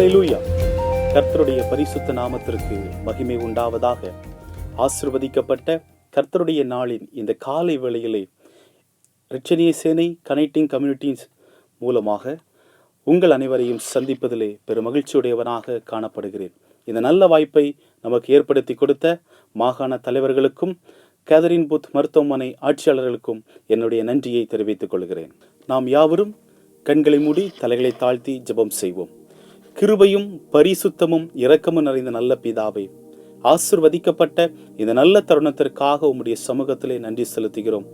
ஹல்லேலூயா. கர்த்தருடைய பரிசுத்த நாமத்திற்கு மகிமை உண்டாவதாக. ஆசீர்வதிக்கப்பட்ட கர்த்தருடைய நாளின் இந்த காலை வேளையிலே இரட்சணிய சேனை கனெக்டிங் கம்யூனிட்டிஸ் மூலமாக உங்கள் அனைவரையும் சந்திப்பதிலே பெரும் மகிழ்ச்சியுடையவனாக காணப்படுகிறேன். இந்த நல்ல வாய்ப்பை நமக்கு ஏற்படுத்தி கொடுத்த மாகாண தலைவர்களுக்கும் கேதரின் பூத் மருத்துவமனை ஆட்சியாளர்களுக்கும் என்னுடைய நன்றியை தெரிவித்துக் கொள்கிறேன். நாம் யாவரும் கண்களை மூடி தலைகளை தாழ்த்தி ஜெபம் செய்வோம். கிருபையும் பரிசுத்தமும் இரக்கமும் நிறைந்த நல்ல பிதாவே, ஆசீர்வதிக்கப்பட்ட இந்த நல்ல தருணத்திற்காக உம்முடைய சமூகத்திலே நன்றி செலுத்துகிறோம்.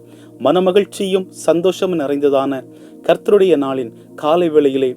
மனமகிழ்ச்சியும் சந்தோஷமும் நிறைந்ததான கர்த்தருடைய நாளின் காலை வேளையிலே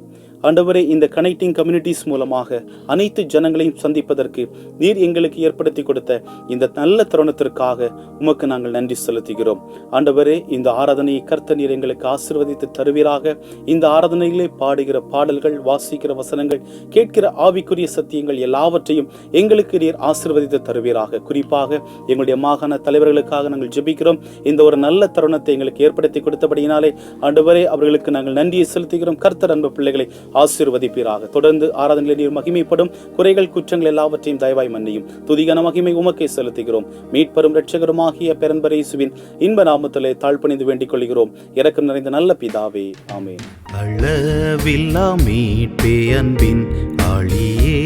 ஆண்டவரே, இந்த கனெக்டிங் கம்யூனிட்டிஸ் மூலமாக அனைத்து ஜனங்களையும் சந்திப்பதற்கு நீர் எங்களுக்கு ஏற்படுத்தி கொடுத்த இந்த நல்ல தருணத்திற்காக உமக்கு நாங்கள் நன்றி செலுத்துகிறோம். ஆண்டவரே, இந்த ஆராதனையை கர்த்தர் நீர் எங்களுக்கு ஆசீர்வதித்து தருவீராக. இந்த ஆராதனையிலே பாடுகிற பாடல்கள், வாசிக்கிற வசனங்கள், கேட்கிற ஆவிக்குரிய சத்தியங்கள் எல்லாவற்றையும் எங்களுக்கு நீர் ஆசீர்வதித்து தருவீராக. குறிப்பாக எங்களுடைய மாகாண தலைவர்களுக்காக நாங்கள் ஜெபிக்கிறோம். இந்த ஒரு நல்ல தருணத்தை எங்களுக்கு ஏற்படுத்தி கொடுத்தபடியினாலே ஆண்டவரே, அவர்களுக்கு நாங்கள் நன்றியை செலுத்துகிறோம். கர்த்தர் அன்பு பிள்ளைகளை ஆசீர்வதிப்பீராக. தொடர்ந்து ஆராதனையில் நீர் மகிமைப்படும். குறைகள் குற்றங்கள் எல்லாவற்றையும் தயவாய் மன்னியும். துதிகான மகிமை உமக்கே செலுத்துகிறோம். மீட்பெரும் இரட்சகருமாகிய பெரும்பர் இயேசுவின் இன்ப நாமத்திலே தாழ்பணிந்து வேண்டிக் கொள்கிறோம். இரக்கம் நிறைந்த நல்ல பிதாவே, ஆமென். அளவில்லா மீட்பே அன்பின் ஆழியே,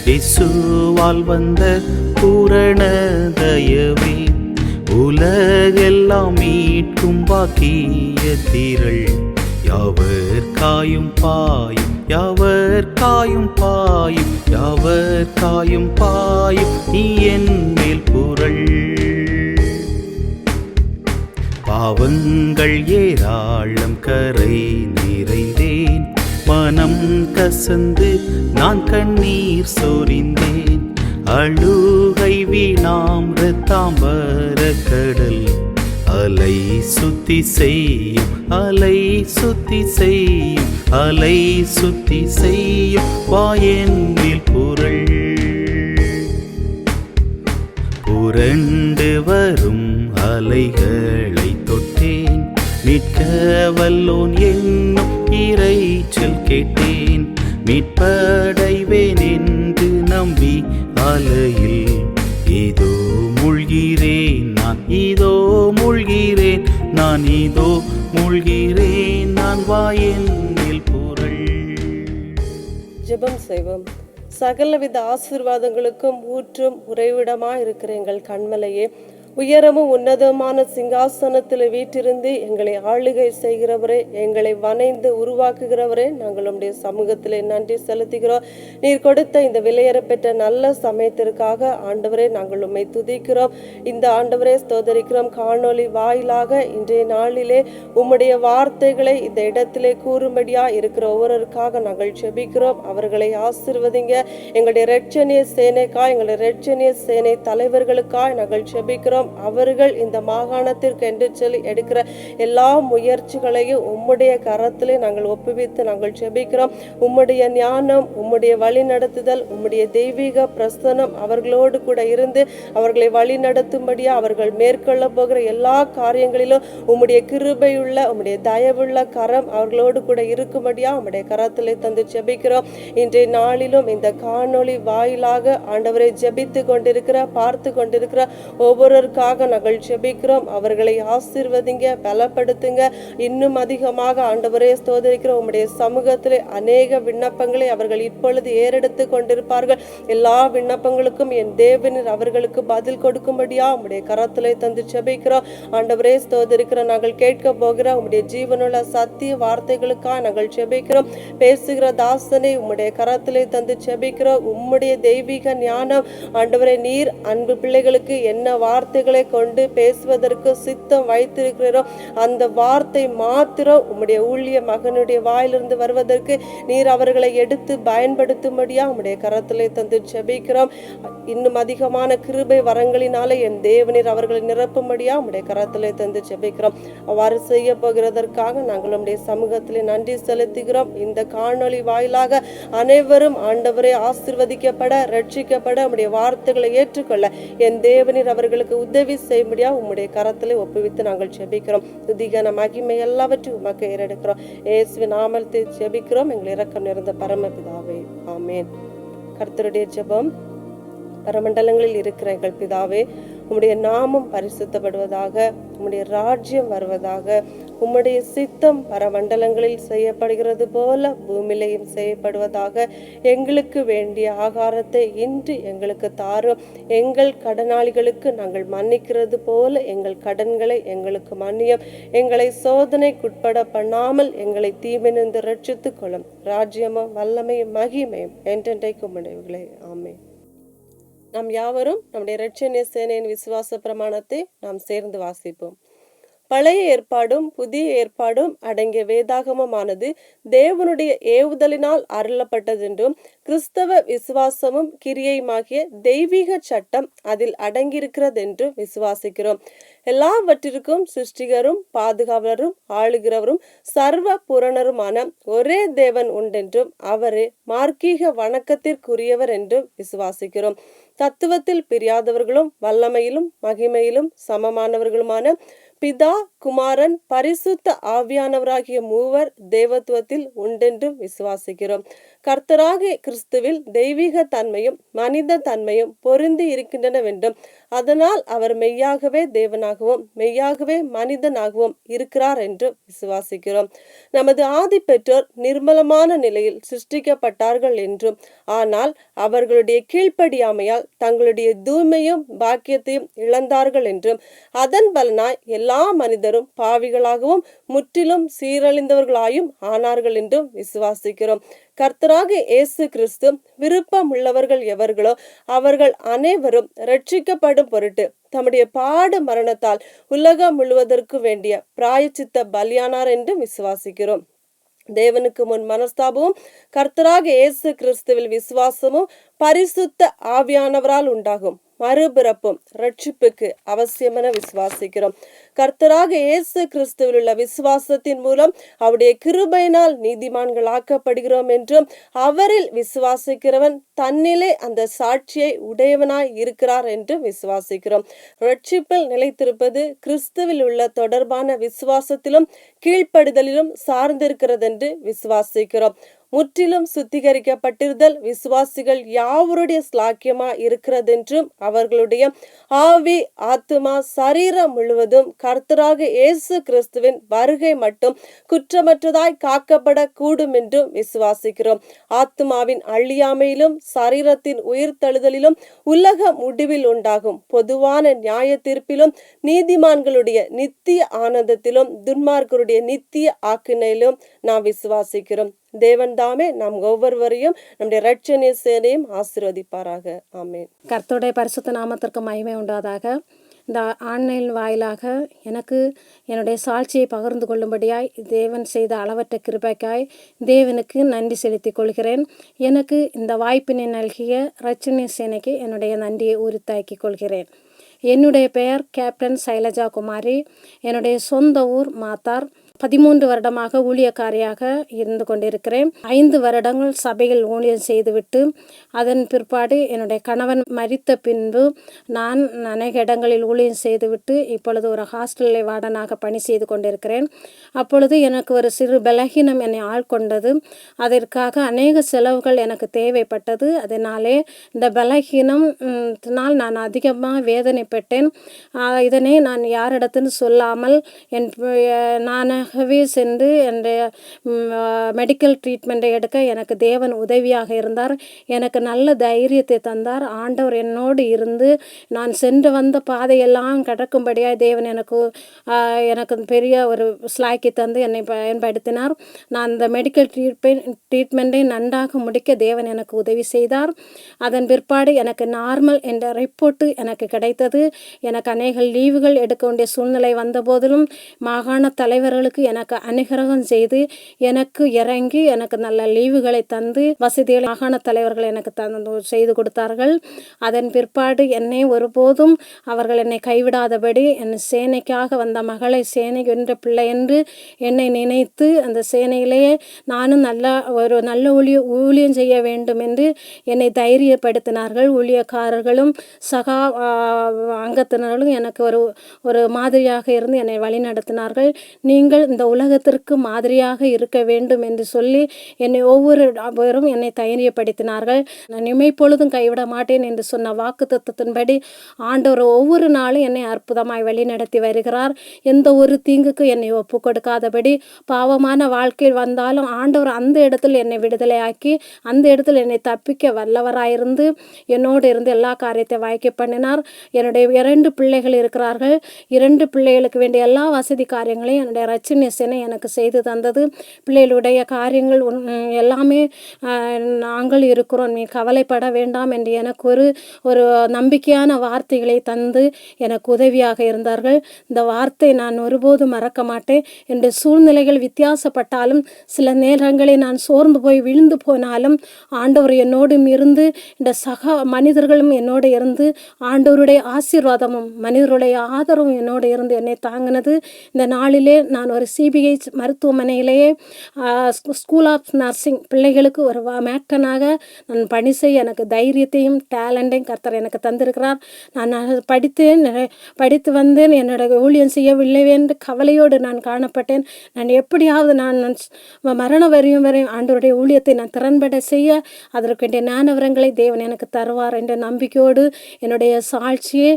இயேசுவால் வந்த பூரண தயவே, உலகெல்லாம் மீட்கும் பாக்கிய திரள், யாவர் காயும் பாயும், யாவர் காயும் பாயும், யாவர் காயும் பாயும், நீ என் மேல் புரள். பாவங்கள் ஏராளம் கரை நிறைந்தேன், மனம் கசந்து நான் கண்ணீர் சொரிந்தேன். அழுகை வீணாம் இரத்தாம்பர கடல், அலை சுத்தி செய்யும், அலை சுத்தி செய்யும், அலை சுத்தி செய்யும், வாயன் மேல் புரள். புரண்டு வரும் அலைகளை தொட்டேன், மீட்க வல்லோன் என்னும் இறைச்சல் கேட்டேன். மீட்படைவேன் என்று நம்பி அலையில் இதோ மூழ்கிறேன் நான், இதோ மூழ்கிறேன் நான், இதோ மூழ்கிறேன் நான், வாயன் மேல் புரள். ஜெபம் செய்வோம். சகலவித ஆசீர்வாதங்களுக்கும் ஊற்றும் உறைவிடமாய் இருக்கிற எங்கள் கண்மலையே, உயரமும் உன்னதமான சிங்காசனத்தில் வீற்றிருந்து எங்களை ஆளுகை செய்கிறவரே, எங்களை வனைந்து உருவாக்குகிறவரே, நாங்கள் உம்முடைய சமூகத்திலே நன்றி செலுத்துகிறோம். நீர் கொடுத்த இந்த விலையேறப்பெற்ற நல்ல சமயத்திற்காக ஆண்டவரே நாங்கள் உம்மை துதிக்கிறோம். இந்த ஆண்டவரே ஸ்தோத்தரிக்கிறோம். காணொளி வாயிலாக இன்றைய நாளிலே உம்முடைய வார்த்தைகளை இந்த இடத்திலே கூறும்படியா இருக்கிற ஒவ்வொருவருக்காக நாங்கள் ஜெபிக்கிறோம். அவர்களை ஆசீர்வதிங்க. எங்களுடைய இரட்சணிய சேனைக்காய், எங்களுடைய இரட்சணிய சேனை தலைவர்களுக்காய் நாங்கள் ஜெபிக்கிறோம். அவர்கள் இந்த மாகாணத்திற்கு என்று சொல்லி எடுக்கிற எல்லா முயற்சிகளையும் உம்முடைய கரத்திலே நாங்கள் ஒப்புவித்து நாங்கள் ஜெபிக்கிறோம். உம்முடைய ஞானம், உம்முடைய வழி நடத்துதல், உம்முடைய தெய்வீக பிரசனம் அவர்களோடு கூட இருந்து அவர்களை வழி நடத்தும்படியா அவர்கள் மேற்கொள்ள போகிற எல்லா காரியங்களிலும் உம்முடைய கிருபையுள்ள, உம்முடைய தயவுள்ள கரம் அவர்களோடு கூட இருக்கும்படியா உம்முடைய கரத்திலே தந்து ஜெபிக்கிறோம். இன்றைய நாளிலும் இந்த காணொளி வாயிலாக ஆண்டவரை ஜெபித்து கொண்டிருக்கிற, பார்த்து கொண்டிருக்கிற ஒவ்வொரு நாங்கள் ஜெபிக்கிறோம். அவர்களை ஆசீர்வதிங்க, பலப்படுத்துங்க. இன்னும் அதிகமாக ஆண்டவரே ஸ்தோத்திரிக்கிறோம். உம்முடைய சமூகத்திலே அநேக விண்ணப்பங்களை அவர்கள் இப்பொழுது ஏறெடுத்து கொண்டிருப்பார்கள். எல்லா விண்ணப்பங்களுக்கும் என் தேவனில் அவர்களுக்கு பதில் கொடுக்கும்படியா உம்முடைய கரத்திலே தந்து ஜெபிக்கிறோம். ஆண்டவரே ஸ்தோத்திரிக்கிறோம். நாங்கள் கேட்க போகிற உம்முடைய ஜீவனுள்ள சத்திய வார்த்தைகளுக்காக நாங்கள் ஜெபிக்கிறோம். பேசுகிற தாசனை உம்முடைய கரத்திலே தந்து ஜெபிக்கிறோம். உம்முடைய தெய்வீக ஞானம் ஆண்டவரே, நீர் அன்பு பிள்ளைகளுக்கு என்ன வார்த்தைகளை கொண்டு பேசுவதற்கு சித்தம் வைத்திருக்கிறோம், அந்த வார்த்தை மாத்திரம் உம்முடைய ஊழிய மகனுடைய வாயிலிருந்து வருவதற்கு நீர் அவர்களை எடுத்து பயன்படுத்தும்படியா உம்முடைய கரத்திலே தந்து ஜெபிக்கிறோம். இன்னும் அதிகமான கிருபை வரங்களினால என் தேவனீர் அவர்களை நிரப்பும்படியா உம்முடைய கரத்திலே தந்து ஜெபிக்கிறோம். அவ்வாறு செய்ய போகிறதற்காக நாங்கள் உம்முடைய சமூகத்திலே நன்றி செலுத்துகிறோம். இந்த காணொளி வாயிலாக அனைவரும் ஆண்டவரை ஆசீர்வதிக்கப்பட, ரட்சிக்கப்பட, உம்முடைய வார்த்தைகளை ஏற்றுக்கொள்ள என் தேவனீர் அவர்களுக்கு உதவி செய்யும்படியா உம்முடைய கரத்திலே ஒப்புவித்து நாங்கள் ஜெபிக்கிறோம். துதிகன மகிமை எல்லாவற்றையும் உமக்கு ஏறெடுக்கிறோம். இயேசுவின் நாமத்தில் ஜெபிக்கிறோம் எங்கள் இரக்கம் நிறைந்த பரமபிதாவே, ஆமென். கர்த்தருடைய ஜெபம். பரமண்டலங்களில் இருக்கிற எங்கள் பிதாவே, உம்முடைய நாமம் பரிசுத்தப்படுவதாக, உம்முடைய ராஜ்யம் வருவதாக, உம்முடைய சித்தம் பரமண்டலங்களில் செய்யப்படுகிறது போல பூமியிலையும் செய்யப்படுவதாக. எங்களுக்கு வேண்டிய ஆகாரத்தை இன்று எங்களுக்கு தாரும். எங்கள் கடனாளிகளுக்கு நாங்கள் மன்னிக்கிறது போல எங்கள் கடன்களை எங்களுக்கு மன்னியும். எங்களை சோதனைக்குட்பட பண்ணாமல் எங்களை தீமையிலிருந்து ரட்சித்துக் கொள்ளும். ராஜ்யமும் வல்லமையும் மகிமையும் என்றென்றைக்கும் உடையவர்களே, ஆமென். நாம் யாவரும் நம்முடைய இரட்சணிய சேனையின் விசுவாச பிரமாணத்தை நாம் சேர்ந்து வாசிப்போம். பழைய ஏற்பாடும் புதிய ஏற்பாடும் அடங்கிய வேதாகமமானது தேவனுடைய ஏவுதலினால் அருளப்பட்டதென்றும் கிறிஸ்தவ விசுவாசமும் கிரியையுமாகிய தெய்வீக சட்டம் அதில் அடங்கியிருக்கிறதென்றும் விசுவாசிக்கிறோம். எல்லாவற்றிற்கும் சிருஷ்டிகரும் பாதுகாவலரும் ஆளுகிறவரும் சர்வ பூரணருமான ஒரே தேவன் உண்டென்றும் அவரே மார்க்கீக வணக்கத்திற்குரியவர் என்றும் விசுவாசிக்கிறோம். தத்துவத்தில் பிரியாதவர்களும் வல்லமையிலும் மகிமையிலும் சமமானவர்களுமான பிதா, குமாரன், பரிசுத்த ஆவியானவராகிய மூவர் தேவத்துவத்தில் உண்டென்றும் விசுவாசிக்கிறோம். கர்த்தராகிய கிறிஸ்துவில் தெய்வீக தன்மையும் மனித தன்மையும் பொருந்தி இருக்கின்றனவென்றும் அதனால் அவர் மெய்யாகவே தேவனாகவும் மெய்யாகவே மனிதனாகவும் இருக்கிறார் என்று விசுவாசிக்கிறோம். நமது ஆதி பெற்றோர் நிர்மலமான நிலையில் சிருஷ்டிக்கப்பட்டார்கள் என்றும் ஆனால் அவர்களுடைய கீழ்ப்படியாமையால் தங்களுடைய தூய்மையும் பாக்கியத்தையும் இழந்தார்கள் என்றும் அதன் பலனாய் எல்லா மனிதரும் பாவிகளாகவும் முற்றிலும் சீரழிந்தவர்களாயும் ஆனார்கள் என்றும் விசுவாசிக்கிறோம். கர்த்தராகிய இயேசு கிறிஸ்து விருப்பம் உள்ளவர்கள் எவர்களோ அவர்கள் அனைவரும் ரட்சிக்கப்படும் பொருட்டு தம்முடைய பாடு மரணத்தால் உலகம் முழுவதற்கு வேண்டிய பிராயச்சித்த பலியானார் என்று விசுவாசிக்கிறோம். தேவனுக்கு முன் மனஸ்தாபமும் கர்த்தராகிய இயேசு கிறிஸ்துவில் விசுவாசமும் பரிசுத்த ஆவியானவரால் உண்டாகும் மறுபிறப்பும் ரட்சிப்புக்கு அவசியமென விசுவாசிக்கிறோம். கர்த்தராகிய இயேசு கிறிஸ்துவில் உள்ள விசுவாசத்தின் மூலம் அவருடைய கிருபையினால் நீதிமான்கள் ஆக்கப்படுகிறோம் என்றும் அவரில் விசுவாசிக்கிறவன் தன்னிலே அந்த சாட்சியை உடையவனாய் இருக்கிறார் என்றும் விசுவாசிக்கிறோம். ரட்சிப்பில் நிலைத்திருப்பது கிறிஸ்துவில் உள்ள தொடர்பான விசுவாசத்திலும் கீழ்ப்படுதலிலும் சார்ந்திருக்கிறது என்று விசுவாசிக்கிறோம். முற்றிலும் சுத்திகரிக்கப்பட்டிருதல் விசுவாசிகள் யாவருடைய ஸ்லாக்கியமா இருக்கிறதென்றும் அவர்களுடைய ஆவி, ஆத்துமா, சரீரம் முழுவதும் கர்த்தராகிய இயேசு கிறிஸ்துவின் வருகை மட்டும் குற்றமற்றதாய் காக்கப்பட கூடும் என்றும் விசுவாசிக்கிறோம். ஆத்துமாவின் அழியாமையிலும் சரீரத்தின் உயிர்த்தெழுதலிலும் உலக முடிவில் உண்டாகும் பொதுவான நியாய தீர்ப்பிலும் நீதிமான்களுடைய நித்திய ஆனந்தத்திலும் துன்மார்க்கருடைய நித்திய ஆக்கினையிலும் நாம் விசுவாசிக்கிறோம். தேவன் தாமே நாம் ஒவ்வொருவரையும் நம்முடைய இரட்சணிய சேனையும் ஆசீர்வதிப்பாராக. ஆமென். கர்த்தருடைய பரிசுத்த நாமத்திற்கு மகிமை உண்டாதாக. இந்த ஆன்லைன் வாயிலாக எனக்கு என்னுடைய சாட்சியை பகிர்ந்து கொள்ளும்படியாய் தேவன் செய்த அளவற்ற கிருபைக்காய் தேவனுக்கு நன்றி செலுத்திக் கொள்கிறேன். எனக்கு இந்த வாய்ப்பினை நல்கிய இரட்சணிய சேனைக்கு என்னுடைய நன்றியை உரித்தாக்கிக் கொள்கிறேன். என்னுடைய பெயர் கேப்டன் சைலஜா குமாரி. என்னுடைய சொந்த ஊர் மாத்தார். 13 வருடமாக ஊழியக்காரியாக இருந்து கொண்டிருக்கிறேன். 5 வருடங்கள் சபையில் ஊழியம் செய்துவிட்டு அதன் பிற்பாடு என்னுடைய கணவன் மரித்த பின்பு நான் அநேக இடங்களில் ஊழியம் செய்துவிட்டு இப்பொழுது ஒரு ஹாஸ்டலில் வார்டனாக பணி செய்து கொண்டிருக்கிறேன். அப்பொழுது எனக்கு ஒரு சிறு பலகீனம் என்னை ஆட்கொண்டது. அதற்காக அநேக செலவுகள் எனக்கு தேவைப்பட்டது. அதனாலே இந்த பலகீனத்தினால் நான் அதிகமாக வேதனைப்பட்டேன். இதனை நான் யாரிடத்துன்னு சொல்லாமல் நானாகவே சென்று என்னுடைய மெடிக்கல் ட்ரீட்மெண்ட்டை எடுக்க எனக்கு தேவன் உதவியாக இருந்தார். எனக்கு நல்ல தைரியத்தை தந்தார். ஆண்டவர் என்னோடு இருந்து நான் சென்று வந்த பாதையெல்லாம் கடக்கும்படியாக தேவன் எனக்கு பெரிய ஒரு ஸ்லாக்கி தந்து என்னை பயன்படுத்தினார். நான் இந்த மெடிக்கல் ட்ரீட்மெண்ட்டை நன்றாக முடிக்க தேவன் எனக்கு உதவி செய்தார். அதன் பிற்பாடு எனக்கு நார்மல் என்ற ரிப்போர்ட்டு எனக்கு கிடைத்தது. எனக்கு அநேக லீவுகள் எடுக்க வேண்டிய சூழ்நிலை வந்த போதிலும் மாகாண தலைவர்களுக்கு நாட்களுக்கு எனக்கு அனுகிரகம் செய்து எனக்கு இறங்கி எனக்கு நல்ல லீவுகளை தந்து வசதிகளை மாகாண தலைவர்கள் எனக்கு செய்து கொடுத்தார்கள். அதன் பிற்பாடு என்னை ஒருபோதும் அவர்கள் என்னை கைவிடாதபடி என் சேனைக்காக வந்த மகளை சேனை என்ற பிள்ளை என்று என்னை நினைத்து அந்த சேனையிலேயே நானும் நல்ல ஊழியம் செய்ய வேண்டும் என்று என்னை தைரியப்படுத்தினார்கள். ஊழியக்காரர்களும் சகா அங்கத்தினர்களும் எனக்கு ஒரு மாதிரியாக இருந்து என்னை வழி நடத்தினார்கள். நீங்கள் இந்த உலகத்திற்கு மாதிரியாக இருக்க வேண்டும் என்று சொல்லி என்னை ஒவ்வொருவரும் என்னை தைரியப்படுத்தினார்கள். நான் இமைப்பொழுதும் கைவிட மாட்டேன் என்று சொன்ன வாக்குத்தத்தத்தின்படி ஆண்டவர் ஒவ்வொரு நாளும் என்னை அற்புதமாய் வழி நடத்தி வருகிறார். எந்த ஒரு தீங்குக்கு என்னை ஒப்பு கொடுக்காதபடி பாவமான வாழ்க்கையில் வந்தாலும் ஆண்டவர் அந்த இடத்தில் என்னை விடுதலையாக்கி அந்த இடத்தில் என்னை தப்பிக்க வல்லவராயிருந்து என்னோடு இருந்து எல்லா காரியத்தை வாய்க்க பண்ணினார். என்னுடைய 2 பிள்ளைகள் இருக்கிறார்கள். 2 பிள்ளைகளுக்கு வேண்டிய எல்லா வசதி காரியங்களையும் என்னுடைய ரட்சணை சேனை எனக்கு செய்து தந்தது. பிள்ளைகளுடைய காரியங்கள் எல்லாமே நாங்கள் இருக்கிறோம், நீ கவலைப்பட வேண்டாம் என்று எனக்கு ஒரு நம்பிக்கையான வார்த்தைகளை தந்து எனக்கு உதவியாக இருந்தார்கள். இந்த வார்த்தை நான் ஒருபோதும் மறக்க மாட்டேன். என்னுடைய சூழ்நிலைகள் வித்தியாசப்பட்டாலும் சில நேரங்களில் நான் சோர்ந்து போய் விழுந்து போனாலும் ஆண்டவர் என்னோடும் இருந்து இந்த மனிதர்களும் என்னோடு இருந்து ஆண்டவருடைய ஆசீர்வாதமும் மனிதருடைய ஆதரவும் என்னோடு இருந்து என்னை தாங்கினது. இந்த நாளிலே நான் ஒரு CBH மருத்துவமனையிலேயே ஸ்கூல் ஆஃப் நர்சிங் பிள்ளைகளுக்கு ஒரு மேட்டனாக நான் பணி செய்ய எனக்கு தைரியத்தையும் டேலண்டையும் கர்த்தர் எனக்கு தந்திருக்கிறார். நான் படித்து வந்தேன், என்னோட ஊழியம் செய்யவில்லை என்று கவலையோடு நான் காணப்பட்டேன். நான் எப்படியாவது நான் மரண வரையும் ஆண்டவருடைய ஊழியத்தை நான் திறன்பட செய்ய அதற்கு வேண்டிய ஞானவரங்களை தேவன் எனக்கு தருவார் என்ற நம்பிக்கையோடு என்னுடைய சாட்சியை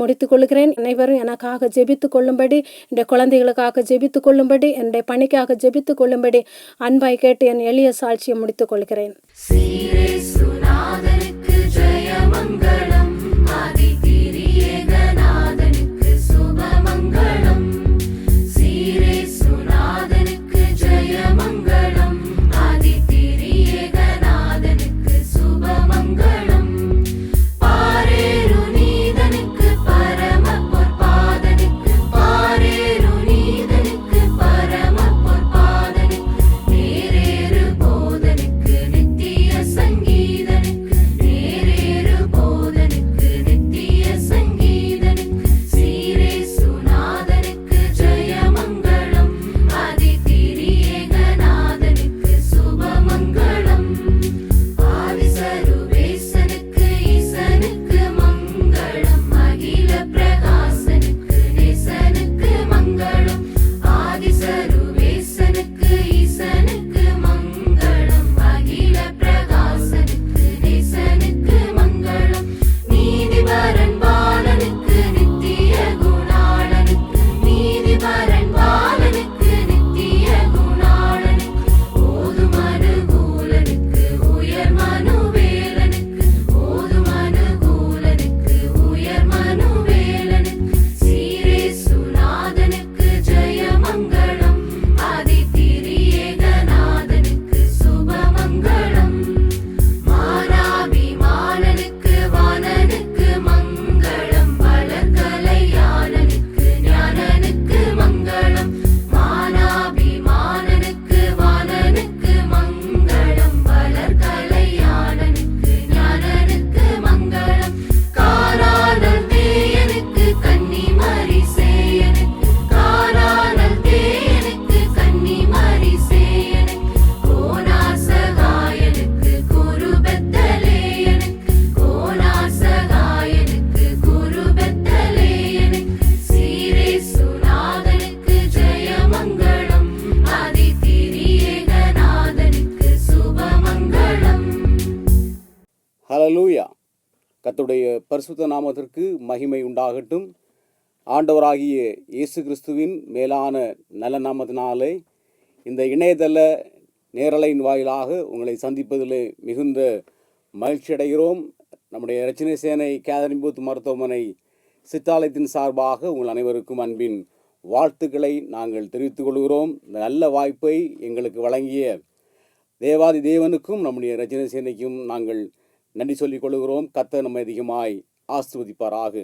முடித்துக் கொள்கிறேன். அனைவரும் எனக்காக ஜெபித்து கொள்ளும்படி, என்னுடைய குழந்தைகளுக்காக ஜெபித்து கொள்ளும்படி, என்னுடைய பணிக்காக ஜெபித்து கொள்ளும்படி அன்பாய் கேட்டு என் எளிய சாட்சியை முடித்துக் கொள்கிறேன். ஹல்லேலூயா. கர்த்தருடைய பரிசுத்த நாமத்திற்கு மகிமை உண்டாகட்டும். ஆண்டவராகிய இயேசு கிறிஸ்துவின் மேலான நல்ல நாமத்தினாலே இந்த இணையதள நேரலையின் வாயிலாக உங்களை சந்திப்பதில் மிகுந்த மகிழ்ச்சி அடைகிறோம். நம்முடைய ரட்சணை சேனை கேதரின் பூத் மருத்துவமனை சித்தாலயத்தின் சார்பாக உங்கள் அனைவருக்கும் அன்பின் வாழ்த்துக்களை நாங்கள் தெரிவித்துக் கொள்கிறோம். இந்த நல்ல வாய்ப்பை எங்களுக்கு வழங்கிய தேவாதி தேவனுக்கும் நம்முடைய ரட்சணை சேனைக்கும் நாங்கள் நன்றி சொல்லிக் கொள்கிறோம். கர்த்தர் நம்மை அதிகமாய் ஆசீர்வதிப்பாராக.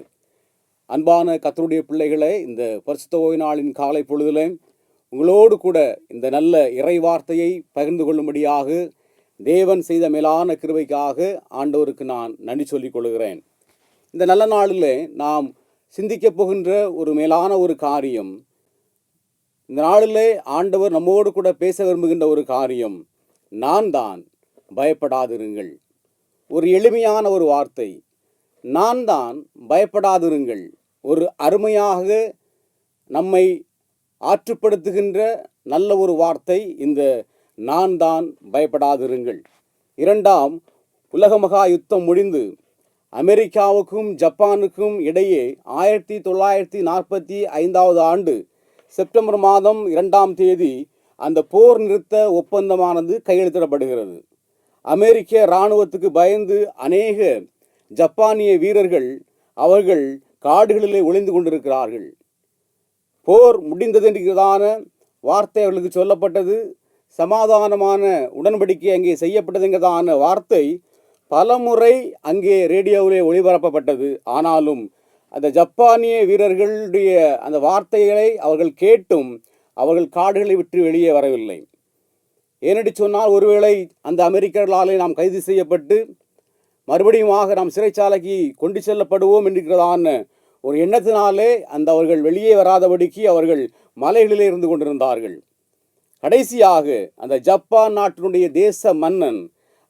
அன்பான கர்த்தருடைய பிள்ளைகளை, இந்த பரிசுத்த ஓய்வு நாளின் காலை பொழுதில் உங்களோடு கூட இந்த நல்ல இறை வார்த்தையை பகிர்ந்து கொள்ளும்படியாக தேவன் செய்த மேலான கிருபைக்காக ஆண்டவருக்கு நான் நன்றி சொல்லிக் கொள்கிறேன். இந்த நல்ல நாளில் நாம் சிந்திக்கப் போகின்ற ஒரு மேலான ஒரு காரியம், இந்த நாளிலே ஆண்டவர் நம்மோடு கூட பேச விரும்புகின்ற ஒரு காரியம், நான் தான், பயப்படாதிருங்கள். ஒரு எளிமையான ஒரு வார்த்தை, நான் தான், பயப்படாதிருங்கள். ஒரு அருமையாக நம்மை ஆற்றுப்படுத்துகின்ற நல்ல ஒரு வார்த்தை இந்த நான் தான், பயப்படாதிருங்கள். இரண்டாம் உலக மகா யுத்தம் முடிந்து அமெரிக்காவுக்கும் ஜப்பானுக்கும் இடையே 1945 ஆண்டு செப்டம்பர் மாதம் 2ஆம் தேதி அந்த போர் நிறுத்த ஒப்பந்தமானது கையெழுத்திடப்படுகிறது. அமெரிக்க இராணுவத்துக்கு பயந்து அநேக ஜப்பானிய வீரர்கள் அவர்கள் காடுகளிலே ஒளிந்து கொண்டிருக்கிறார்கள். போர் முடிந்தது என்கிறதான வார்த்தை அவர்களுக்கு சொல்லப்பட்டது. சமாதானமான உடன்படிக்கை அங்கே செய்யப்பட்டதுங்கிறதான வார்த்தை பலமுறை அங்கே ரேடியோவிலே ஒளிபரப்பப்பட்டது. ஆனாலும் அந்த ஜப்பானிய வீரர்களுடைய அந்த வார்த்தைகளை அவர்கள் கேட்டும் அவர்கள் காடுகளை விட்டு வெளியே வரவில்லை. ஏனென்று சொன்னால், ஒருவேளை அந்த அமெரிக்கர்களாலே நாம் கைது செய்யப்பட்டு மறுபடியுமாக நாம் சிறைச்சாலைக்கு கொண்டு செல்லப்படுவோம் என்கிறதான ஒரு எண்ணத்தினாலே அவர்கள் வெளியே வராதபடிக்கு அவர்கள் மலைகளிலே இருந்து கொண்டிருந்தார்கள். கடைசியாக அந்த ஜப்பான் நாட்டினுடைய தேச மன்னன்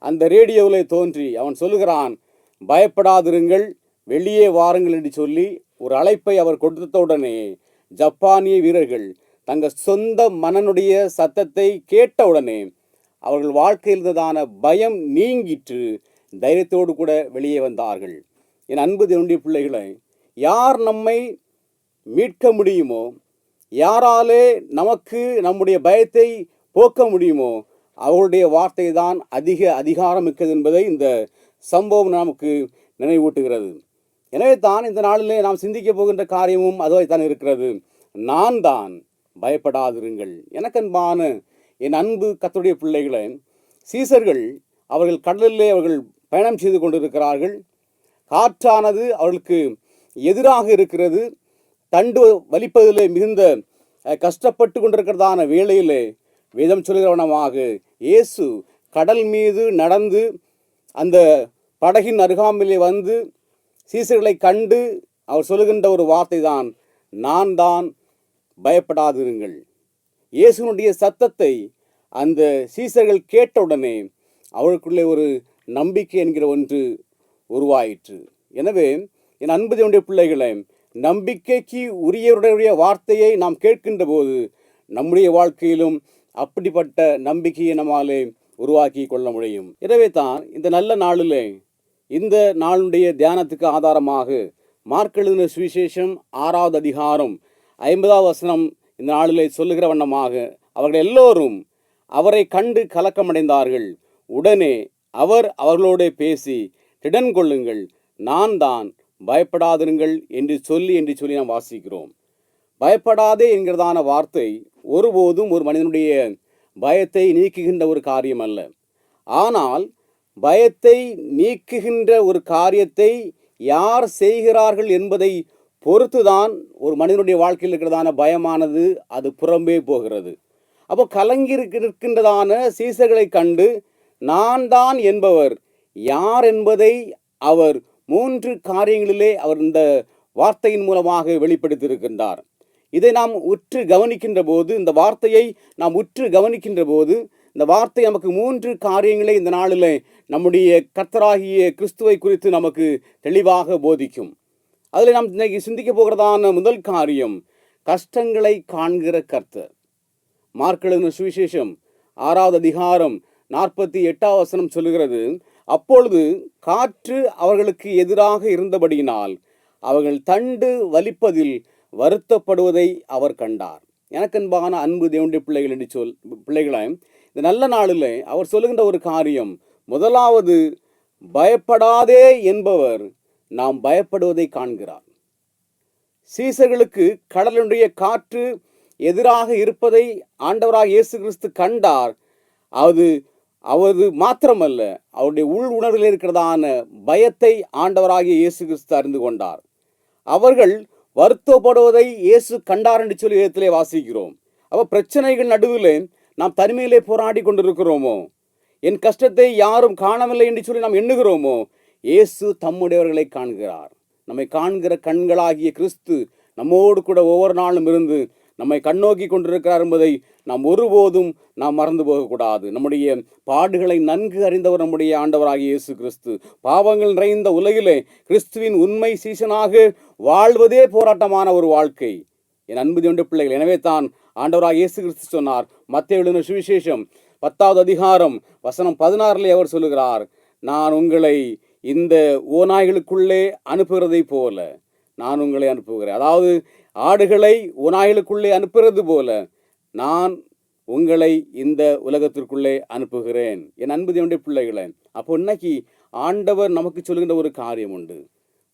அந்த ரேடியோவில் தோன்றி அவன் சொல்லுகிறான், பயப்படாதிருங்கள், வெளியே வாருங்கள் என்று சொல்லி ஒரு அழைப்பை அவர் கொடுத்தவுடனே ஜப்பானிய வீரர்கள் தங்கள் சொந்த மன்னனுடைய சத்தத்தை கேட்டவுடனே அவர்கள் வாழ்க்கையில் இருந்ததான பயம் நீங்கிற்று. தைரியத்தோடு கூட வெளியே வந்தார்கள். என் அன்பு தேவனுடைய பிள்ளைகளை, யார் நம்மை மீட்க முடியுமோ, யாராலே நமக்கு நம்முடைய பயத்தை போக்க முடியுமோ, அவர்களுடைய வார்த்தை தான் அதிகாரம் மிக்கது என்பதை இந்த சம்பவம் நமக்கு நினைவூட்டுகிறது. எனவே தான் இந்த நாளிலே நாம் சிந்திக்க போகின்ற காரியமும் அதுவாய்த்தான் இருக்கிறது. நான் தான், பயப்படாதிருங்கள். எனக்கன்பான என் அன்பு கர்த்தருடைய பிள்ளைகளை, சீசர்கள் அவர்கள் கடலிலே அவர்கள் பயணம் செய்து கொண்டிருக்கிறார்கள். காற்றானது அவர்களுக்கு எதிராக இருக்கிறது. தண்டு வலிப்பதிலே மிகுந்த கஷ்டப்பட்டு கொண்டிருக்கிறதான வேளையிலே வேதம் சொல்கிறவனமாக இயேசு கடல் மீது நடந்து அந்த படகின் அருகாமையிலே வந்து சீசர்களை கண்டு அவர் சொல்லுகின்ற ஒரு வார்த்தை தான், நான் தான், பயப்படாதிருங்கள். இயேசுனுடைய சத்தத்தை அந்த சீசர்கள் கேட்டவுடனே அவர்களுக்குள்ளே ஒரு நம்பிக்கை என்கிற ஒன்று உருவாயிற்று. எனவே என் அன்பு தேவனுடைய பிள்ளைகளை, நம்பிக்கைக்கு உரியவருடைய வார்த்தையை நாம் கேட்கின்ற போது நம்முடைய வாழ்க்கையிலும் அப்படிப்பட்ட நம்பிக்கையை நம்மாலே உருவாக்கி கொள்ள முடியும். எனவே தான் இந்த நல்ல நாளிலே இந்த நாளுடைய தியானத்துக்கு ஆதாரமாக மார்க் எழுதின சுவிசேஷம் 6வது அதிகாரம் 50வது வசனம் இந்த நாளிலே சொல்லுகிற வண்ணமாக, அவர்கள் எல்லோரும் அவரை கண்டு கலக்கமடைந்தார்கள். உடனே அவர் அவர்களோடு பேசி, திடன் கொள்ளுங்கள், நான் தான், பயப்படாதிருங்கள் என்று சொல்லி நாம் வாசிக்கிறோம். பயப்படாதே என்கிறதான வார்த்தை ஒருபோதும் ஒரு மனிதனுடைய பயத்தை நீக்குகின்ற ஒரு காரியம் அல்ல. ஆனால் பயத்தை நீக்குகின்ற ஒரு காரியத்தை யார் செய்கிறார்கள் என்பதை பொறுத்துதான் ஒரு மனிதனுடைய வாழ்க்கையில் இருக்கிறதான பயமானது அது புறம்பே போகிறது. அப்போ கலங்கி இருக்கின்றதான சீசர்களை கண்டு நான் தான் என்பவர் யார் என்பதை அவர் 3 காரியங்களிலே அவர் இந்த வார்த்தையின் மூலமாக வெளிப்படுத்தியிருக்கின்றார். இதை நாம் உற்று கவனிக்கின்ற போது, இந்த வார்த்தையை நாம் உற்று கவனிக்கின்ற போது, இந்த வார்த்தை நமக்கு 3 காரியங்களை இந்த நாளில் நம்முடைய கர்த்தராகிய கிறிஸ்துவை குறித்து நமக்கு தெளிவாக போதிக்கும். அதில் நாம் இன்னைக்கு சிந்திக்க போகிறதான முதல் காரியம், கஷ்டங்களை காண்கிற கர்த்தர். மார்க் எழுதின சுவிசேஷம் 6வது அதிகாரம் 48வது வசனம் சொல்லுகிறது, அப்பொழுது காற்று அவர்களுக்கு எதிராக இருந்தபடியினால் அவர்கள் தண்டு வலிப்பதில் வருத்தப்படுவதை அவர் கண்டார். எனக்கன்பான அன்பு தேவனுடைய பிள்ளைகள் என்று பிள்ளைகளை, இந்த நல்ல நாளில் அவர் சொல்லுகின்ற ஒரு காரியம், முதலாவது பயப்படாதே என்பவர் நாம் பயப்படுவதை காண்கிறார். சீசர்களுக்கு கடலுடைய காற்று எதிராக இருப்பதை ஆண்டவராக இயேசு கிறிஸ்து கண்டார். அது மாத்திரமல்ல, அவருடைய உள் உணர்வில் இருக்கிறதான பயத்தை ஆண்டவராகிய இயேசு கிறிஸ்து அறிந்து கொண்டார். அவர்கள் வருத்தப்படுவதை இயேசு கண்டார் என்று சொல்லி இடத்திலே வாசிக்கிறோம். அப்போ பிரச்சனைகள் நடுவில் நாம் தனிமையிலே போராடி கொண்டிருக்கிறோமோ, என் கஷ்டத்தை யாரும் காணவில்லை என்று சொல்லி நாம் எண்ணுகிறோமோ, இயேசு தம்முடையவர்களை காண்கிறார். நம்மை காண்கிற கண்களாகிய கிறிஸ்து நம்மோடு கூட ஒவ்வொரு நாளும் இருந்து நம்மை கண்ணோக்கி கொண்டிருக்கிறார் என்பதை நாம் ஒருபோதும் நாம் மறந்து போகக்கூடாது. நம்முடைய பாடுகளை நன்கு அறிந்தவர் நம்முடைய ஆண்டவராகிய இயேசு கிறிஸ்து. பாவங்கள் நிறைந்த உலகிலே கிறிஸ்துவின் உண்மை சீசனாக வாழ்வதே போராட்டமான ஒரு வாழ்க்கை. என் அன்பு தேவனுடைய பிள்ளைகள், எனவே தான் ஆண்டவராகிய இயேசு கிறிஸ்து சொன்னார், மத்தேயு எழுதின சுவிசேஷம் 10வது அதிகாரம் வசனம் 16 அவர் சொல்லுகிறார், நான் உங்களை இந்த ஓநாய்களுக்குள்ளே அனுப்புகிறதை போல நான் உங்களை அனுப்புகிறேன். அதாவது ஆடுகளை ஓநாய்களுக்குள்ளே அனுப்புகிறது போல நான் உங்களை இந்த உலகத்திற்குள்ளே அனுப்புகிறேன். என் அன்பு தேவனுடைய பிள்ளைகளே, அப்போ இன்னைக்கு ஆண்டவர் நமக்கு சொல்லுகின்ற ஒரு காரியம் உண்டு.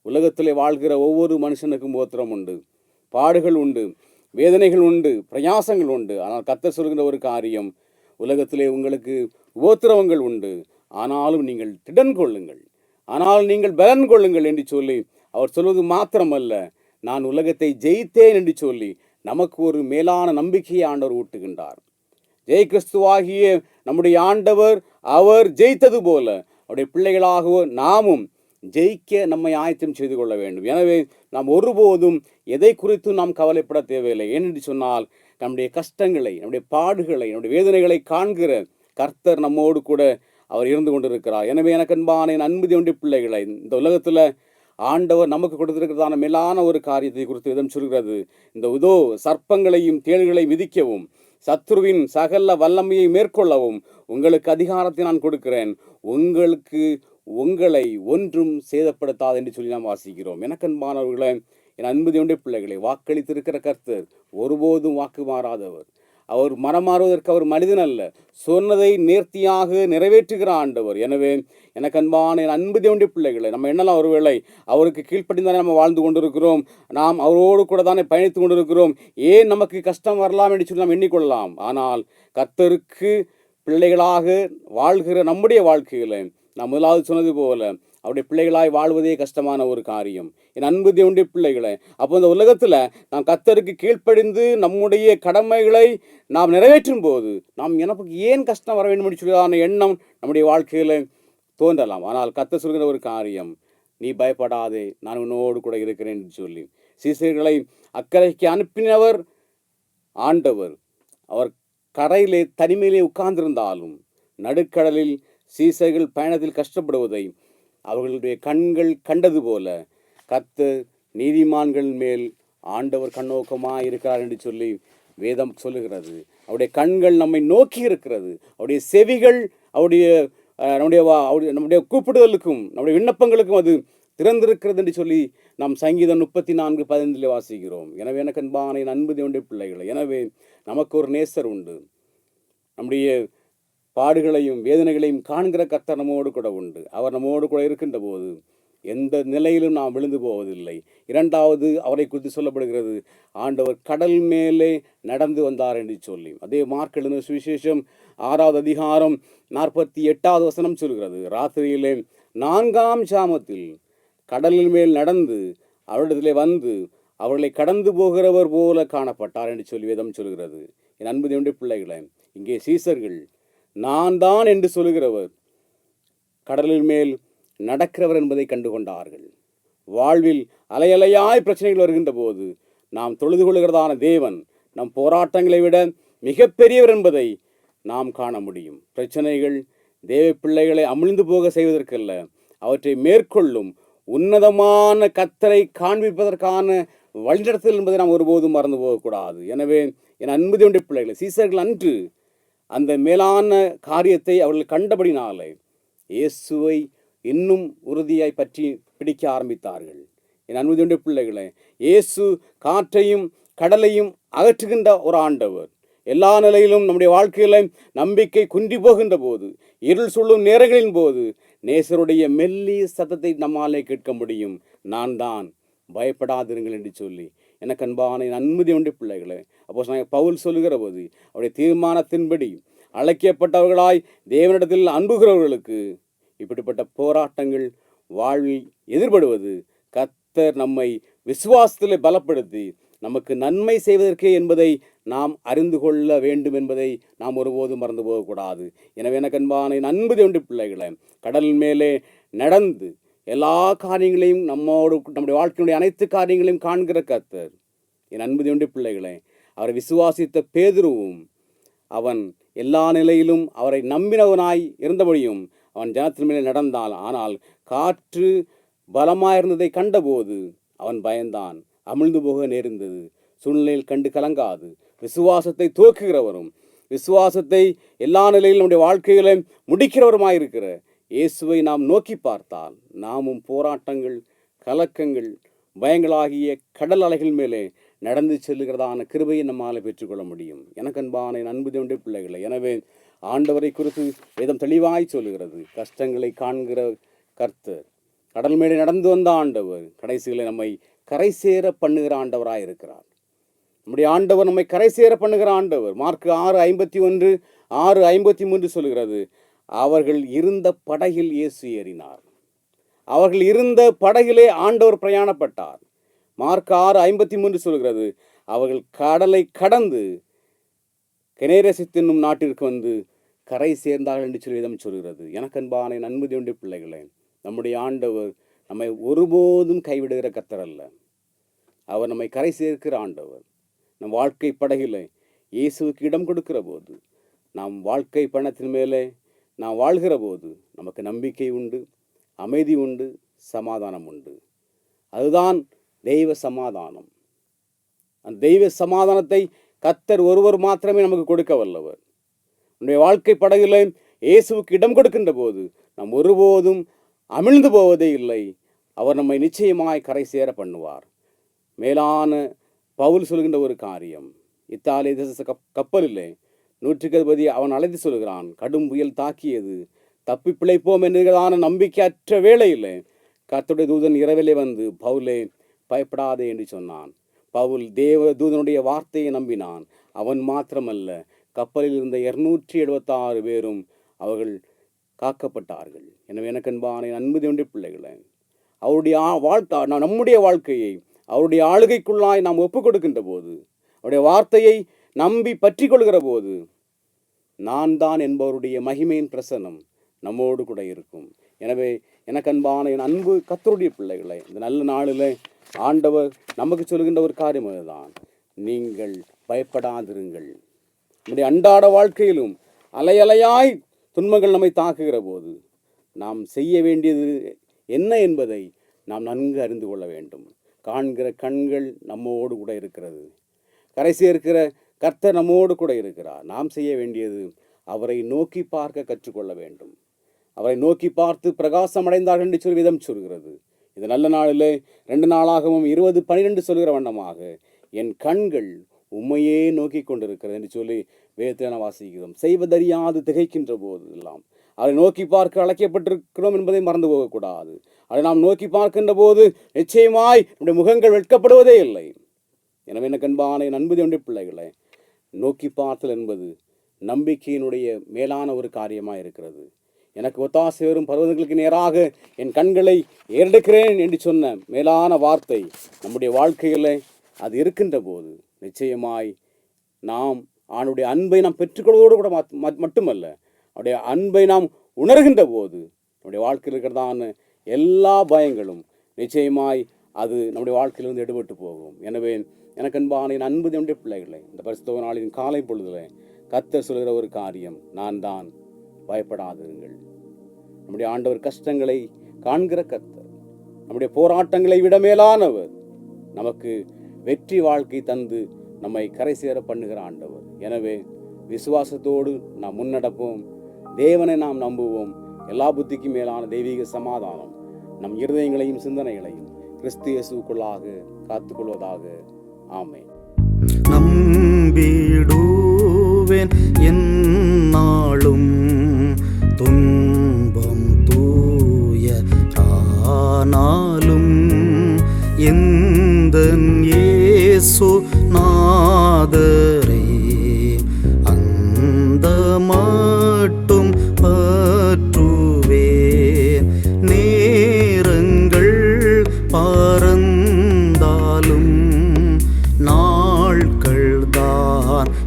உலகத்திலே வாழ்கிற ஒவ்வொரு மனுஷனுக்கும் உபத்திரம் உண்டு, பாடுகள் உண்டு, வேதனைகள் உண்டு, பிரயாசங்கள் உண்டு. ஆனால் கர்த்தர் சொல்கின்ற ஒரு காரியம், உலகத்திலே உங்களுக்கு உபத்திரவங்கள் உண்டு, ஆனாலும் நீங்கள் திடன் கொள்ளுங்கள், ஆனால் நீங்கள் பலன் கொள்ளுங்கள் என்று சொல்லி அவர் சொல்வது மாத்திரமல்ல, நான் உலகத்தை ஜெயித்தேன் என்று சொல்லி நமக்கு ஒரு மேலான நம்பிக்கையை ஆண்டவர் ஊட்டுகின்றார். ஜெய் கிறிஸ்துவாகிய நம்முடைய ஆண்டவர் அவர் ஜெயித்தது போல அவருடைய பிள்ளைகளாகவோ நாமும் ஜெயிக்க நம்மை ஆயத்தம் செய்து கொள்ள வேண்டும். எனவே நாம் ஒருபோதும் எதை குறித்து நாம் கவலைப்பட தேவையில்லை. ஏனென்று சொன்னால் நம்முடைய கஷ்டங்களை, நம்முடைய பாடுகளை, நம்முடைய வேதனைகளை காண்கிற கர்த்தர் நம்மோடு கூட அவர் இருந்து கொண்டிருக்கிறார். எனவே எனக்கு அன்பான என் அன்பு தேவனுடைய பிள்ளைகளை, இந்த உலகத்தில் ஆண்டவர் நமக்கு கொடுத்திருக்கிறதான மேலான ஒரு காரியத்தை குறித்து விதம் சொல்கிறது. இந்த உதோ சர்ப்பங்களையும் தேள்களை மிதிக்கவும் சத்ருவின் சகல வல்லமையை மேற்கொள்ளவும் உங்களுக்கு அதிகாரத்தை நான் கொடுக்கிறேன், உங்களை ஒன்றும் சேதப்படுத்தாது என்று சொல்லி நாம் வாசிக்கிறோம். எனக்கன்பானவர்களே, என் அன்பு தேவனுடைய பிள்ளைகளை, வாக்களித்திருக்கிற கர்த்தர் ஒருபோதும் வாக்கு மாறாதவர். அவர் மனமாறுவதற்கு அவர் மனிதன் அல்ல, சொன்னதை நேர்த்தியாக நிறைவேற்றுகிற ஆண்டவர். எனவே எனக்கு அன்பான என் அன்பு தேவனுடைய பிள்ளைகளை, நம்ம என்னெல்லாம் ஒருவேளை அவருக்கு கீழ்ப்படிந்தானே நம்ம வாழ்ந்து கொண்டிருக்கிறோம், நாம் அவரோடு கூட தானே பயணித்து கொண்டிருக்கிறோம், ஏன் நமக்கு கஷ்டம் வரலாம் என்று சொல்லி நாம் எண்ணிக்கொள்ளலாம். ஆனால் கர்த்தருக்கு பிள்ளைகளாக வாழ்கிற நம்முடைய வாழ்க்கையில் நான் முதலாவது சொன்னது போல அவருடைய பிள்ளைகளாய் வாழ்வதே கஷ்டமான ஒரு காரியம். என் அன்பு தேவனுடைய பிள்ளைகளை, அப்போ இந்த உலகத்தில் நாம் கர்த்தருக்கு கீழ்ப்படிந்து நம்முடைய கடமைகளை நாம் நிறைவேற்றும் போது நாம் எனக்கு ஏன் கஷ்டம் வர வேண்டும் என்று சொல்லிதான எண்ணம் நம்முடைய வாழ்க்கையில் தோன்றலாம். ஆனால் கர்த்தர் சொல்கிற ஒரு காரியம், நீ பயப்படாதே, நான் உன்னோடு கூட இருக்கிறேன் என்று சொல்லி சீசர்களை அக்கறைக்கு அனுப்பினவர் ஆண்டவர். அவர் கரையிலே தனிமையிலே உட்கார்ந்திருந்தாலும் நடுக்கடலில் சீசர்கள் பயணத்தில் கஷ்டப்படுவதை அவர்களுடைய கண்கள் கண்டது போல கர்த்தர் நீதிமான்கள் மேல் ஆண்டவர் கண்ணோக்கமாக இருக்கிறார் என்று சொல்லி வேதம் சொல்லுகிறது. அவருடைய கண்கள் நம்மை நோக்கி இருக்கிறது, அவருடைய செவிகள் நம்முடைய கூப்பிடுதலுக்கும் நம்முடைய விண்ணப்பங்களுக்கும் அது திறந்திருக்கிறது என்று சொல்லி நாம் சங்கீதம் 34:15 வாசிக்கிறோம். எனவே எனக்கு அன்பான என் அன்பு தேவனுடைய பிள்ளைகளை, எனவே நமக்கு ஒரு நேசர் உண்டு. நம்முடைய பாடுகளையும் வேதனைகளையும் காண்கிற கர்த்தர் நம்மோடு கூட உண்டு. அவர் நம்மோடு கூட இருக்கின்ற போது எந்த நிலையிலும் நாம் விழுந்து போவதில்லை. இரண்டாவது அவரை குறித்து சொல்லப்படுகிறது, ஆண்டவர் கடல் மேலே நடந்து வந்தார் என்று சொல்லி. அதே மார்க் எழுதின சுவிசேஷம் 6வது அதிகாரம் 48வது வசனம் சொல்கிறது, ராத்திரியிலே 4ஆம் ஜாமத்தில் கடலின் மேல் நடந்து அவரிடத்திலே வந்து அவர்களை கடந்து போகிறவர் போல காணப்பட்டார் என்று சொல்லி வேதம் சொல்கிறது. என் அன்பு தேவனுடைய பிள்ளைகளை, இங்கே சீசர்கள் நான் தான் என்று சொல்லுகிறவர் கடலின் மேல் நடக்கிறவர் என்பதை கண்டுகொண்டார்கள். வாழ்வில் அலையலையாய் பிரச்சனைகள் வருகின்ற போது நாம் தொழுது கொள்கிறதான தேவன் நம் போராட்டங்களை விட மிகப்பெரியவர் என்பதை நாம் காண முடியும். பிரச்சனைகள் தேவ பிள்ளைகளை அமிழ்ந்து போக செய்வதற்கல்ல, அவற்றை மேற்கொள்ளும் உன்னதமான கர்த்தரை காண்பிப்பதற்கான வழிநடத்தல் என்பதை நாம் ஒருபோதும் மறந்து போகக்கூடாது. எனவே என் அன்பு தேவனுடைய பிள்ளைகளை, சீசர்கள் அன்று அந்த மேலான காரியத்தை அவர்கள் கண்டபடினாலே இயேசுவை இன்னும் உறுதியாய் பற்றி பிடிக்க ஆரம்பித்தார்கள். என் அன்பு தேவனுடைய பிள்ளைகளை, இயேசு காற்றையும் கடலையும் அகற்றுகின்ற ஒரு ஆண்டவர். எல்லா நிலையிலும் நம்முடைய வாழ்க்கையில நம்பிக்கை குன்றி போகின்ற போது, இருள் சூழும் நேரங்களின் போது நேசருடைய மெல்லிய சத்தத்தை நம்மாலே கேட்க முடியும், நான் தான், பயப்படாதிருங்கள் என்று சொல்லி. எனக்கு அன்பான என் அன்பு தேவனுடைய பிள்ளைகளை, அப்போ பவுல் சொல்லுகிற போது அவருடைய தீர்மானத்தின்படி அழைக்கப்பட்டவர்களாய் தேவனிடத்தில் அன்புகிறவர்களுக்கு இப்படிப்பட்ட போராட்டங்கள் வாழ்வில் எதிர்படுவது கர்த்தர் நம்மை விசுவாசத்தில் பலப்படுத்தி நமக்கு நன்மை செய்வதற்கே என்பதை நாம் அறிந்து கொள்ள வேண்டும் என்பதை நாம் ஒருபோதும் மறந்து போகக்கூடாது. எனவே எனக்கு அன்பான அன்பு தேவனுடைய பிள்ளைகளை, கடல் மேலே நடந்து எல்லா காரியங்களையும் நம்முடைய வாழ்க்கையினுடைய அனைத்து காரியங்களையும் காண்கிற கர்த்தர், என் அன்பு தேவனுடைய பிள்ளைகளை, அவரை விசுவாசித்த பேதுருவும் அவன் எல்லா நிலையிலும் அவரை நம்பினவனாய் இருந்தபடியும் அவன் ஜலத்தின் மேலே நடந்தான். ஆனால் காற்று பலமாயிருந்ததை கண்டபோது அவன் பயந்தான், அமிழ்ந்து போக நேர்ந்தது. சூழ்நிலையில் கண்டு கலங்காது விசுவாசத்தை துவக்குகிறவரும் விசுவாசத்தை எல்லா நிலையிலும் நம்முடைய வாழ்க்கைகளை முடிக்கிறவருமாயிருக்கிற இயேசுவை நாம் நோக்கி பார்த்தால் நாமும் போராட்டங்கள், கலக்கங்கள், பயங்களாகிய கடல் அலைகள் மேலே நடந்து செல்லுகிறதான கிருபையை நம்மால் பெற்றுக்கொள்ள முடியும். எனக்கு அன்பான அன்பு தேவனுடைய பிள்ளைகளை, எனவே ஆண்டவரை குறித்து வேதம் தெளிவாய் சொல்லுகிறது. கஷ்டங்களை காண்கிற கர்த்தர், கடல் மேலே நடந்து வந்த ஆண்டவர் கடைசிகளை நம்மை கரை சேர பண்ணுகிற ஆண்டவராக இருக்கிறார். நம்முடைய ஆண்டவர் நம்மை கரை சேர பண்ணுகிற ஆண்டவர். மார்க் 6:51, 6:53 சொல்லுகிறது, அவர்கள் இருந்த படகில் இயேசு ஏறினார். அவர்கள் இருந்த படகிலே ஆண்டவர் பிரயாணப்பட்டார். மார்க் 6:53 சொல்கிறது, அவர்கள் கடலை கடந்து கெனேரசித் என்னும் நாட்டிற்கு வந்து கரை சேர்ந்தார்கள் என்று சொல்லி விதம் சொல்கிறது. எனக்கு அன்பான அன்பு தேவனுடைய பிள்ளைகளே, நம்முடைய ஆண்டவர் நம்மை ஒருபோதும் கைவிடுகிற கர்த்தர் அல்ல. அவர் நம்மை கரை சேர்க்கிற ஆண்டவர். நம் வாழ்க்கை படகில் இயேசுவுக்கு இடம் கொடுக்கிற போது, நாம் வாழ்க்கை பயணத்தின் மேலே நாம் வாழ்கிற போது நமக்கு நம்பிக்கை உண்டு, அமைதி உண்டு, சமாதானம் உண்டு. அதுதான் தெய்வ சமாதானம். அந்த தெய்வ சமாதானத்தை கர்த்தர் ஒருவர் மாத்திரமே நமக்கு கொடுக்க வல்லவர். நம்முடைய வாழ்க்கை படகில் இயேசுவுக்கு இடம் கொடுக்கின்ற போது நாம் ஒருபோதும் அமிழ்ந்து போவதே இல்லை. அவர் நம்மை நிச்சயமாய் கரை சேர பண்ணுவார். மேலான பவுல் சொல்கின்ற ஒரு காரியம், இத்தாலிய தேச கப்பலிலே 100 அவன் அழைத்து சொல்கிறான், கடும் புயல் தாக்கியது, தப்பி பிழைப்போம் என்கிறதான நம்பிக்கையற்ற வேளையில் கர்த்தருடைய தூதன் இரவிலே வந்து, பவுலே பயப்படாதே என்று சொன்னான். பவுல் தேவ தூதனுடைய வார்த்தையை நம்பினான். அவன் மாத்திரமல்ல, கப்பலில் இருந்த 276 பேரும் அவர்கள் காக்கப்பட்டார்கள். எனவே எனக்கு அன்பான அன்பு தேவனுடைய பிள்ளைகளை, அவருடைய நம்முடைய வாழ்க்கையை அவருடைய ஆளுகைக்குள்ளாய் நாம் ஒப்புக் கொடுக்கின்ற போது, அவருடைய வார்த்தையை நம்பி பற்றி கொள்கிற போது, நான் தான் என்பவருடைய மகிமையின் பிரசன்னம் நம்மோடு கூட இருக்கும். எனவே எனக்கு அன்பான என் அன்பு கர்த்தருடைய பிள்ளைகளை, இந்த நல்ல நாளில் ஆண்டவர் நமக்கு சொல்கின்ற ஒரு காரியம் அதுதான், நீங்கள் பயப்படாதிருங்கள். நம்முடைய அன்றாட வாழ்க்கையிலும் அலையலையாய் துன்பங்கள் நம்மை தாக்குகிற போது நாம் செய்ய வேண்டியது என்ன என்பதை நாம் நன்கு அறிந்து கொள்ள வேண்டும். காண்கிற கண்கள் நம்மோடு கூட இருக்கிறது. கரை சேர்க்கிற கர்த்தர் நம்மோடு கூட இருக்கிறார். நாம் செய்ய வேண்டியது அவரை நோக்கி பார்க்க கற்றுக்கொள்ள வேண்டும். அவரை நோக்கி பார்த்து பிரகாசம் அடைந்தார்கள் என்று சொல்லி விதம் சொல்கிறது. இந்த நல்ல நாளில் 2 நாளாகவும் 20:12 சொல்கிற வண்ணமாக, என் கண்கள் உம்மையே நோக்கி கொண்டிருக்கிறது என்று சொல்லி வேதத்தில் வாசிக்கிறோம். செய்வதறியாது திகைக்கின்ற போது எல்லாம் அதை நோக்கி பார்க்க அழைக்கப்பட்டிருக்கிறோம் என்பதை மறந்து போகக்கூடாது. அதை நாம் நோக்கி பார்க்கின்ற போது நிச்சயமாய் நம்முடைய முகங்கள் வெட்கப்படுவதே இல்லை. எனவே எனக்கு அன்பான அன்பு தேவனுடைய பிள்ளைகளை, நோக்கி பார்த்தல் என்பது நம்பிக்கையினுடைய மேலான ஒரு காரியமாக இருக்கிறது. எனக்கு ஒத்தாசை வரும் பர்வதங்களுக்கு நேராக என் கண்களை ஏறெடுக்கிறேன் என்று சொன்ன மேலான வார்த்தை நம்முடைய வாழ்க்கையில் அது இருக்கின்ற போது நிச்சயமாய் நாம் அவனுடைய அன்பை நாம் பெற்றுக்கொள்வதோடு கூட மட்டுமல்ல, அவருடைய அன்பை நாம் உணர்கின்ற போது நம்முடைய வாழ்க்கையில் இருக்கிறதான எல்லா பயங்களும் நிச்சயமாய் அது நம்முடைய வாழ்க்கையிலிருந்து எடுபட்டு போகும். எனவே எனக்கு அன்பான என் அன்பு நம்முடைய பிள்ளைகளை, இந்த பரிசுத்த நாளின் காலை பொழுதில் கர்த்தர் சொல்கிற ஒரு காரியம், நான் தான், பயப்படாதிருங்கள். நம்முடைய ஆண்டவர் கஷ்டங்களை காண்கிற கர்த்தர், நம்முடைய போராட்டங்களை விட மேலானவர், நமக்கு வெற்றி வாழ்க்கை தந்து நம்மை கரை சேர பண்ணுகிற ஆண்டவர். எனவே விசுவாசத்தோடு நாம் முன்னடப்போம். தேவனை நாம் நம்புவோம். எல்லா புத்திக்கும் மேலான தெய்வீக சமாதானம் நம் இருதயங்களையும் சிந்தனைகளையும் கிறிஸ்து இயேசுவுக்குள்ளாக காத்துக்கொள்வதாக. ஆமென். நம்பிடுவேன் என்னாலும் துன்பம் தூய ஆனாலும் எந்தன் இயேசு நாதரே அந்த மட்டும் பற்றுவேன். நேரங்கள் பறந்தாலும்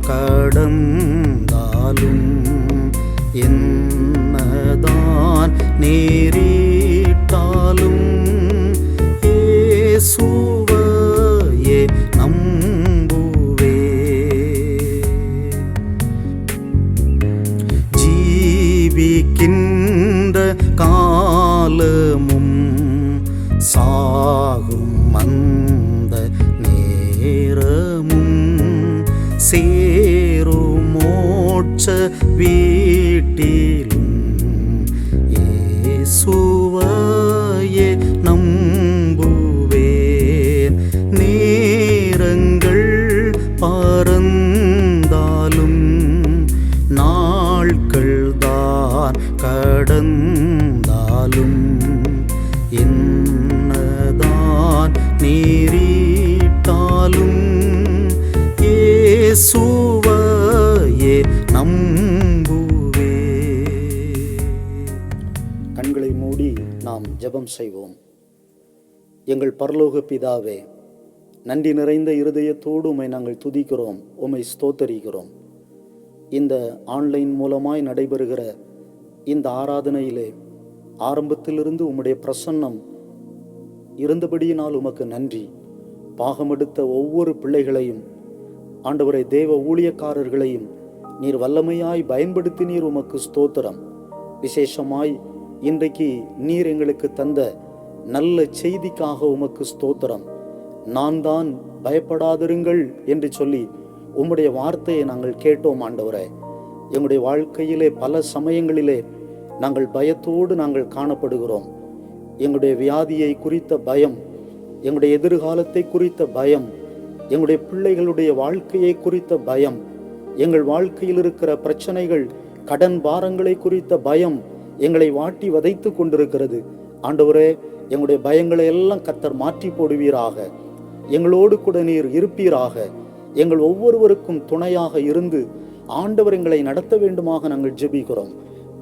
கடந்தாலும் என்னதான் நேரிட்டாலும் இயேசுவையே நம்புவே. ஜீவிக்கின்ற காலமும் சாகும் அந்த நேரமும் சேரும் மோட்ச வீட்டிலும் இயேசுவையே நம்புவேன். நேரங்கள் பறந்தாலும் நாட்கள் தான் கடந்தாலும் என்னதான் நேரிட்டாலும் இயேசுவையே நம்புவே. கண்களை மூடி நாம் ஜெபம் செய்வோம். எங்கள் பரலோக பிதாவே, நன்றி நிறைந்த இருதயத்தோடு உம்மை நாங்கள் துதிக்கிறோம், உம்மை ஸ்தோத்தரிக்கிறோம். இந்த ஆன்லைன் மூலமாய் நடைபெறுகிற இந்த ஆராதனையிலே ஆரம்பத்திலிருந்து உம்முடைய பிரசன்னம் இருந்தபடியினால் உமக்கு நன்றி. பாகமெடுத்த ஒவ்வொரு பிள்ளைகளையும், ஆண்டவரை தேவ ஊழியக்காரர்களையும் நீர் வல்லமையாய் பயன்படுத்தினீர், உமக்கு ஸ்தோத்திரம். விசேஷமாய் இன்றைக்கு நீர் எங்களுக்கு தந்த நல்ல செய்திக்காக உமக்கு ஸ்தோத்திரம். நான் தான் பயப்படாதிருங்கள் என்று சொல்லி உம்முடைய வார்த்தையை நாங்கள் கேட்டோம் ஆண்டவரே. எங்களுடைய வாழ்க்கையிலே பல சமயங்களிலே நாங்கள் பயத்தோடு நாங்கள் காணப்படுகிறோம். எங்களுடைய வியாதியை குறித்த பயம், எங்களுடைய எதிர்காலத்தை குறித்த பயம், எங்களுடைய பிள்ளைகளுடைய வாழ்க்கையை குறித்த பயம், எங்கள் வாழ்க்கையில் இருக்கிற பிரச்சனைகள், கடன் பாரங்களை குறித்த பயம் எங்களை வாட்டி வதைத்து கொண்டிருக்கிறது. ஆண்டவரே, எங்களுடைய பயங்களை எல்லாம் கர்த்தர் மாற்றி போடுவீராக. எங்களோடு கூட நீர் இருப்பீராக. எங்கள் ஒவ்வொருவருக்கும் துணையாக இருந்து ஆண்டவர் எங்களை நடத்த வேண்டுமாக நாங்கள் ஜெபிக்கிறோம்.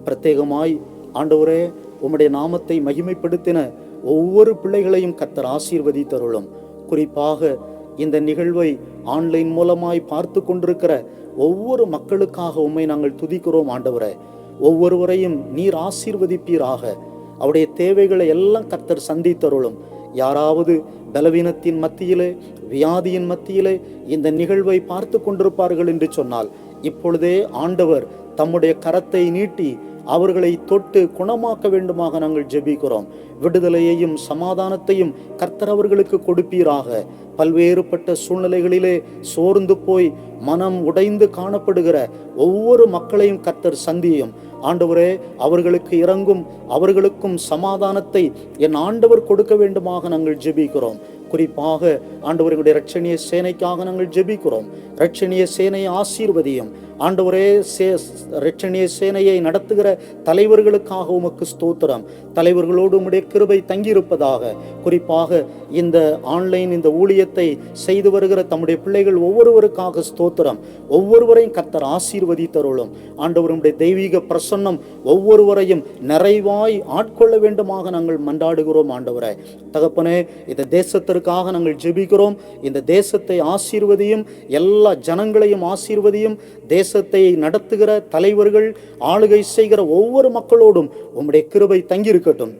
பிரத்யேகமாய் ஆண்டவரே, உம்முடைய நாமத்தை மகிமைப்படுத்தின ஒவ்வொரு பிள்ளைகளையும் கர்த்தர் ஆசீர்வதித்தருளும். குறிப்பாக இந்த நிகழ்வை ஆன்லைன் மூலமாய் பார்த்து கொண்டிருக்கிற ஒவ்வொரு மக்களுக்காக உம்மை நாங்கள் துதிக்கிறோம் ஆண்டவரே. ஒவ்வொருவரையும் நீர் ஆசீர்வதிப்பீராக. அவருடைய தேவைகளை எல்லாம் கர்த்தர் சந்தித்தருளும். யாராவது பலவீனத்தின் மத்தியிலே, வியாதியின் மத்தியிலே இந்த நிகழ்வை பார்த்து கொண்டிருப்பார்கள் என்று சொன்னால், இப்பொழுதே ஆண்டவர் தம்முடைய கரத்தை நீட்டி அவர்களை தொட்டு குணமாக்க வேண்டுமாக நாங்கள் ஜெபிக்கிறோம். விடுதலையையும் சமாதானத்தையும் கர்த்தர் அவர்களுக்கு கொடுப்பீராக. பல்வேறுபட்ட சூழ்நிலைகளிலே சோர்ந்து போய் மனம் உடைந்து காணப்படுகிற ஒவ்வொரு மக்களையும் கர்த்தர் சந்தியும். ஆண்டவரே, அவர்களுக்கு இறங்கும், அவர்களுக்கும் சமாதானத்தை என் ஆண்டவர் கொடுக்க வேண்டுமாக நாங்கள் ஜெபிக்கிறோம். குறிப்பாக ஆண்டவருடைய இரட்சணிய சேனைக்காக நாங்கள் ஜெபிக்கிறோம். இரட்சணிய சேனையை ஆசீர்வதியும் ஆண்டவரே. இரட்சணிய சேனையை நடத்துகிற தலைவர்களுக்காக உமக்கு ஸ்தோத்திரம். தலைவர்களோடு உம்முடைய கிருபை தங்கியிருப்பதாக. குறிப்பாக இந்த ஆன்லைன் இந்த ஊழியத்தை செய்து வருகிற தம்முடைய பிள்ளைகள் ஒவ்வொருவருக்காக ஸ்தோத்திரம். ஒவ்வொருவரையும் கர்த்தர் ஆசீர்வதித்தருளும். ஆண்டவருடைய தெய்வீக பிரசன்னம் ஒவ்வொருவரையும் நிறைவாய் ஆட்கொள்ள வேண்டுமாக நாங்கள் மன்றாடுகிறோம். ஆண்டவரே தகப்பனே, இந்த தேசத்திற்காக நாங்கள் ஜெபிக்கிறோம். இந்த தேசத்தை ஆசீர்வதியும், எல்லா ஜனங்களையும் ஆசீர்வதியும். தேசத்தை நடத்துகிற தலைவர்கள், ஆளுகை செய்கிற ஒவ்வொரு மக்களோடும் உம்முடைய கிருபை தங்கியிருக்கட்டும்.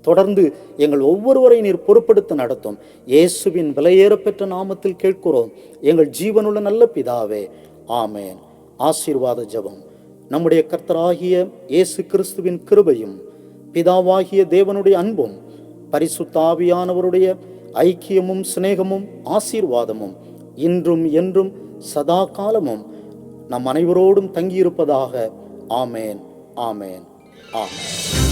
தொடர்ந்து எங்கள் ஒவ்வொருவரை நீர் பொறுப்படுத்த நடத்தும். இயேசுவின் விலையேறப்பெற்ற நாமத்தில் கேட்கிறோம் எங்கள் ஜீவனுள்ள நல்ல பிதாவே, ஆமேன். ஆசீர்வாத ஜெபம். நம்முடைய கர்த்தராகிய இயேசு கிறிஸ்துவின் கிருபையும், பிதாவாகிய தேவனுடைய அன்பும், பரிசுத்த ஆவியானவருடைய ஐக்கியமும் சிநேகமும் ஆசீர்வாதமும் இன்றும் என்றும் சதா காலமும் நம் அனைவரோடும் தங்கியிருப்பதாக. ஆமேன், ஆமேன், ஆமேன்.